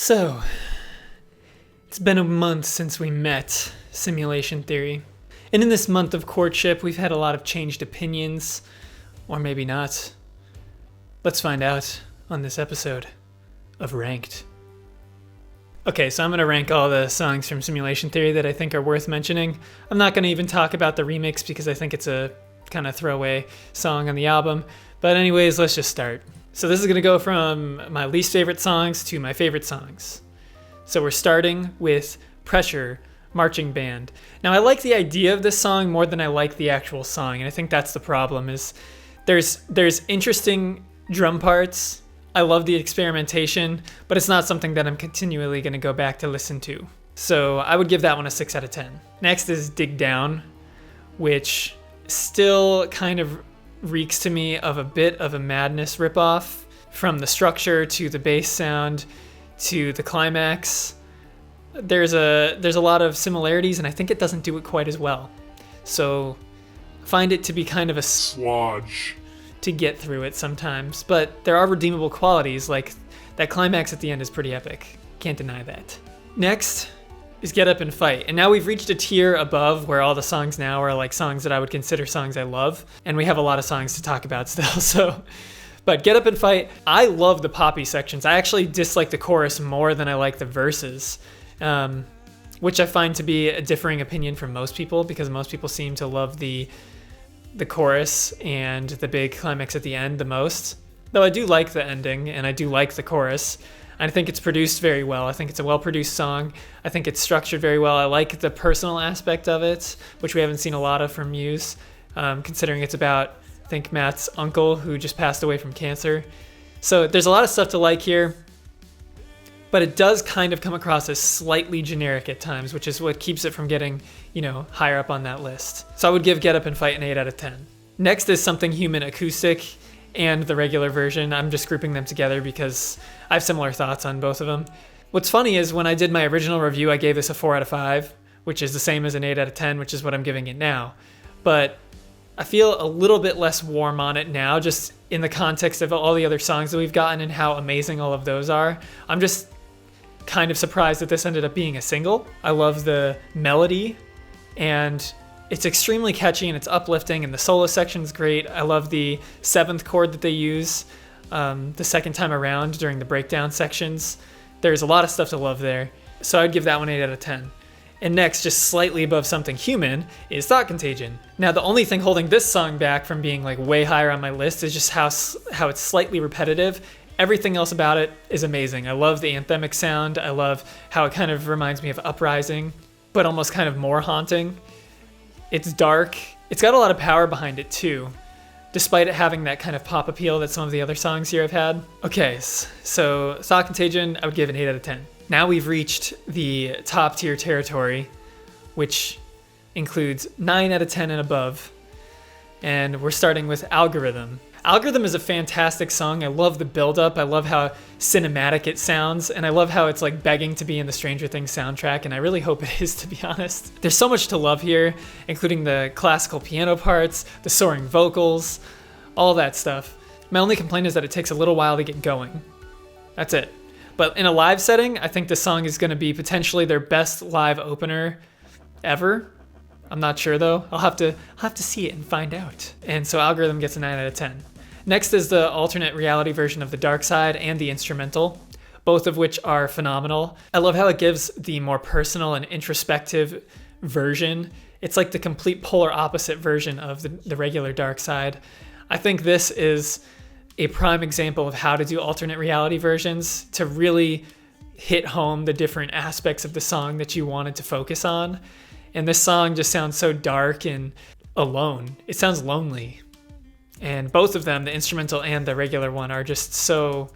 So, it's been a month since we met, Simulation Theory. And in this month of courtship, we've had a lot of changed opinions, or maybe not. Let's find out on this episode of Ranked. Okay, so I'm going to rank all the songs from Simulation Theory that I think are worth mentioning. I'm not going to even talk about the remix because I think it's a kind of throwaway song on the album. But anyways, let's just start. So this is going to go from my least favorite songs to my favorite songs. So we're starting with Pressure, Marching Band. Now I like the idea of this song more than I like the actual song, and I think that's the problem is there's interesting drum parts. I love the experimentation, but it's not something that I'm continually going to go back to listen to. So I would give that one a 6 out of 10. Next is Dig Down, which still kind of reeks to me of a bit of a Madness ripoff, from the structure to the bass sound to the climax. There's a lot of similarities, and I think it doesn't do it quite as well. So I find it to be kind of a sludge to get through it sometimes, but there are redeemable qualities, like that climax at the end is pretty epic. Can't deny that. Next is Get Up and Fight. And now we've reached a tier above where all the songs now are like songs that I would consider songs I love. And we have a lot of songs to talk about still, so. But Get Up and Fight, I love the poppy sections. I actually dislike the chorus more than I like the verses, which I find to be a differing opinion from most people, because most people seem to love the chorus and the big climax at the end the most. Though I do like the ending and I do like the chorus. I think it's produced very well. I think it's a well-produced song. I think it's structured very well. I like the personal aspect of it, which we haven't seen a lot of from Muse, considering it's about, I think, Matt's uncle who just passed away from cancer. So there's a lot of stuff to like here, but it does kind of come across as slightly generic at times, which is what keeps it from getting, higher up on that list. So I would give Get Up and Fight an 8 out of 10. Next is Something Human Acoustic and the regular version. I'm just grouping them together because I have similar thoughts on both of them. What's funny is when I did my original review, I gave this a 4 out of 5, which is the same as an 8 out of 10, which is what I'm giving it now. But I feel a little bit less warm on it now, just in the context of all the other songs that we've gotten and how amazing all of those are. I'm just kind of surprised that this ended up being a single. I love the melody, and it's extremely catchy and it's uplifting, and the solo section's great. I love the 7th chord that they use the second time around during the breakdown sections. There's a lot of stuff to love there. So I'd give that one 8 out of 10. And next, just slightly above Something Human, is Thought Contagion. Now, the only thing holding this song back from being like way higher on my list is just how it's slightly repetitive. Everything else about it is amazing. I love the anthemic sound. I love how it kind of reminds me of Uprising, but almost kind of more haunting. It's dark. It's got a lot of power behind it too, despite it having that kind of pop appeal that some of the other songs here have had. Okay, so Thought Contagion, I would give an 8 out of 10. Now we've reached the top tier territory, which includes 9 out of 10 and above. And we're starting with Algorithm. Algorithm is a fantastic song. I love the build-up. I love how cinematic it sounds, and I love how it's like begging to be in the Stranger Things soundtrack, and I really hope it is, to be honest. There's so much to love here, including the classical piano parts, the soaring vocals, all that stuff. My only complaint is that it takes a little while to get going. That's it. But in a live setting, I think this song is going to be potentially their best live opener ever. I'm not sure though. I'll have to see it and find out. And so Algorithm gets a 9 out of 10. Next is the alternate reality version of The Dark Side and the instrumental, both of which are phenomenal. I love how it gives the more personal and introspective version. It's like the complete polar opposite version of the regular Dark Side. I think this is a prime example of how to do alternate reality versions to really hit home the different aspects of the song that you wanted to focus on. And this song just sounds so dark and alone. It sounds lonely. And both of them, the instrumental and the regular one, are just so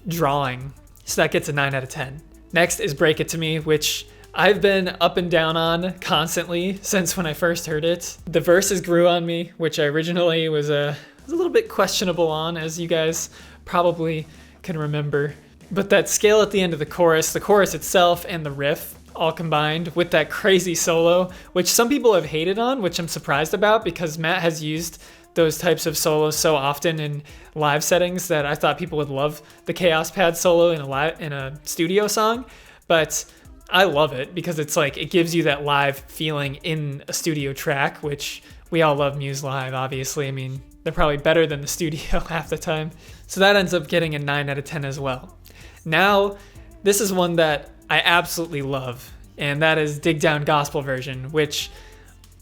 drawing. So that gets a 9 out of 10. Next is Break It To Me, which I've been up and down on constantly since when I first heard it. The verses grew on me, which I originally was a little bit questionable on, as you guys probably can remember. But that scale at the end of the chorus itself and the riff, all combined with that crazy solo, which some people have hated on, which I'm surprised about because Matt has used those types of solos so often in live settings that I thought people would love the Chaos Pad solo in a studio song, but I love it because it's like it gives you that live feeling in a studio track, which we all love Muse live, obviously. I mean, they're probably better than the studio half the time. So that ends up getting a 9 out of 10 as well. Now, this is one that I absolutely love, and that is Dig Down Gospel version, which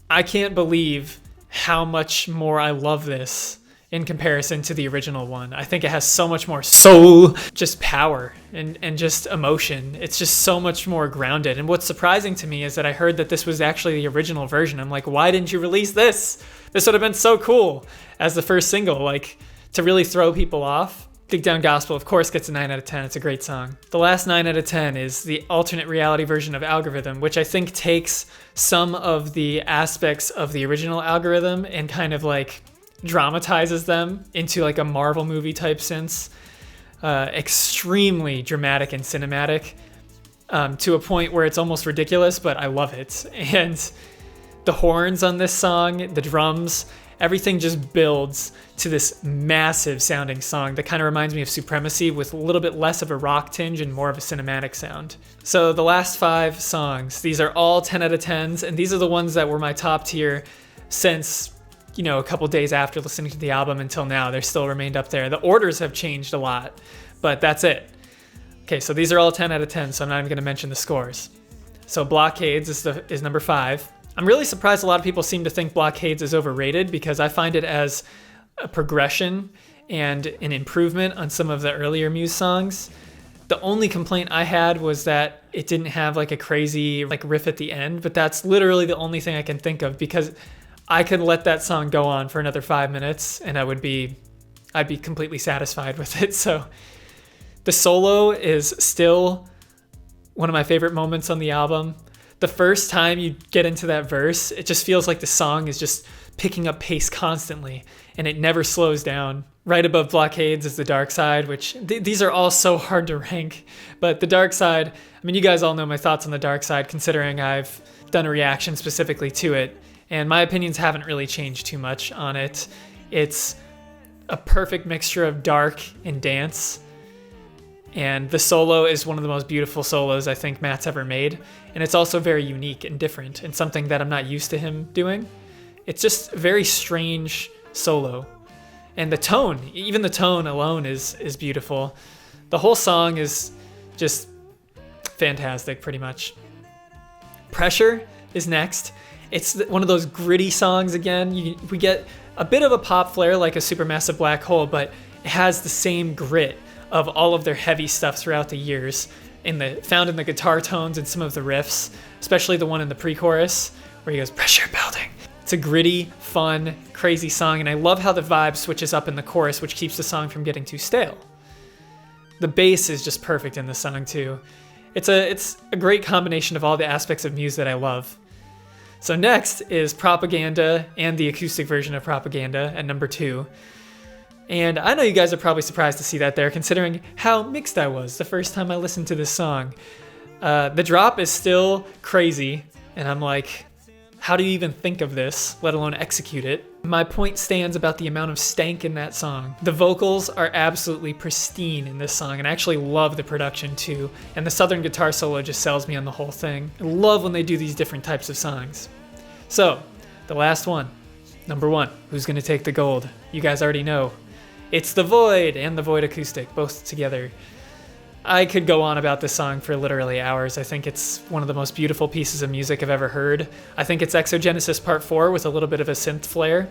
I can't believe how much more I love this in comparison to the original one. I think it has so much more soul, just power and just emotion. It's just so much more grounded. And what's surprising to me is that I heard that this was actually the original version. I'm like, why didn't you release this? This would have been so cool as the first single, like to really throw people off. Dig Down Gospel, of course, gets a 9 out of 10. It's a great song. The last 9 out of 10 is the alternate reality version of Algorithm, which I think takes some of the aspects of the original Algorithm and kind of like dramatizes them into like a Marvel movie type sense. Extremely dramatic and cinematic, to a point where it's almost ridiculous, but I love it. And the horns on this song, the drums, everything just builds to this massive sounding song that kind of reminds me of Supremacy with a little bit less of a rock tinge and more of a cinematic sound. So the last 5 songs, these are all 10 out of 10s, and these are the ones that were my top tier since, you know, a couple days after listening to the album until now. They still remained up there. The orders have changed a lot, but that's it. Okay, so these are all 10 out of 10, so I'm not even going to mention the scores. So Blockades is number 5. I'm really surprised a lot of people seem to think Blockades is overrated because I find it as a progression and an improvement on some of the earlier Muse songs. The only complaint I had was that it didn't have like a crazy like riff at the end, but that's literally the only thing I can think of because I could let that song go on for another 5 minutes and I'd be completely satisfied with it. So the solo is still one of my favorite moments on the album. The first time you get into that verse, it just feels like the song is just picking up pace constantly and it never slows down. Right above Blockades is The Dark Side, which these are all so hard to rank. But The Dark Side, I mean, you guys all know my thoughts on The Dark Side considering I've done a reaction specifically to it. And my opinions haven't really changed too much on it. It's a perfect mixture of dark and dance. And the solo is one of the most beautiful solos I think Matt's ever made. And it's also very unique and different and something that I'm not used to him doing. It's just a very strange solo. And the tone, even the tone alone is beautiful. The whole song is just fantastic, pretty much. Pressure is next. It's one of those gritty songs again. We get a bit of a pop flair like a Supermassive Black Hole, but it has the same grit of all of their heavy stuff throughout the years, found in the guitar tones and some of the riffs, especially the one in the pre-chorus where he goes, pressure building. It's a gritty, fun, crazy song, and I love how the vibe switches up in the chorus, which keeps the song from getting too stale. The bass is just perfect in the song too. It's a great combination of all the aspects of Muse that I love. So next is Propaganda and the acoustic version of Propaganda at number 2. And I know you guys are probably surprised to see that there, considering how mixed I was the first time I listened to this song. The drop is still crazy, and I'm like, how do you even think of this, let alone execute it? My point stands about the amount of stank in that song. The vocals are absolutely pristine in this song, and I actually love the production too, and the southern guitar solo just sells me on the whole thing. I love when they do these different types of songs. So, the last one, number 1, who's gonna take the gold? You guys already know. It's The Void and The Void Acoustic, both together. I could go on about this song for literally hours. I think it's one of the most beautiful pieces of music I've ever heard. I think it's Exogenesis Part 4 with a little bit of a synth flair.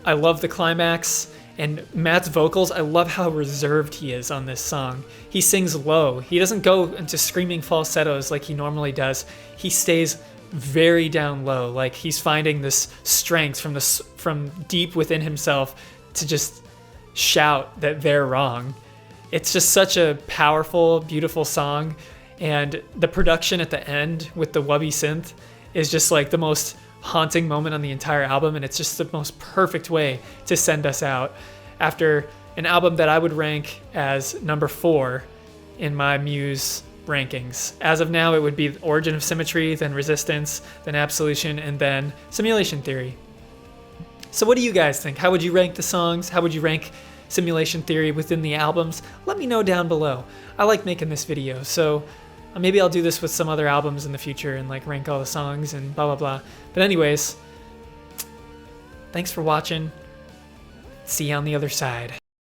I love the climax, and Matt's vocals, I love how reserved he is on this song. He sings low. He doesn't go into screaming falsettos like he normally does. He stays very down low, like he's finding this strength from deep within himself to just shout that they're wrong. It's just such a powerful, beautiful song, and the production at the end with the wubby synth is just like the most haunting moment on the entire album, and it's just the most perfect way to send us out after an album that I would rank as number 4 in my Muse rankings. As of now, it would be Origin of Symmetry, then Resistance, then Absolution, and then Simulation Theory. So what do you guys think? How would you rank the songs? How would you rank Simulation Theory within the albums? Let me know down below. I like making this video, so maybe I'll do this with some other albums in the future and like rank all the songs and blah blah blah. But anyways, thanks for watching. See you on the other side.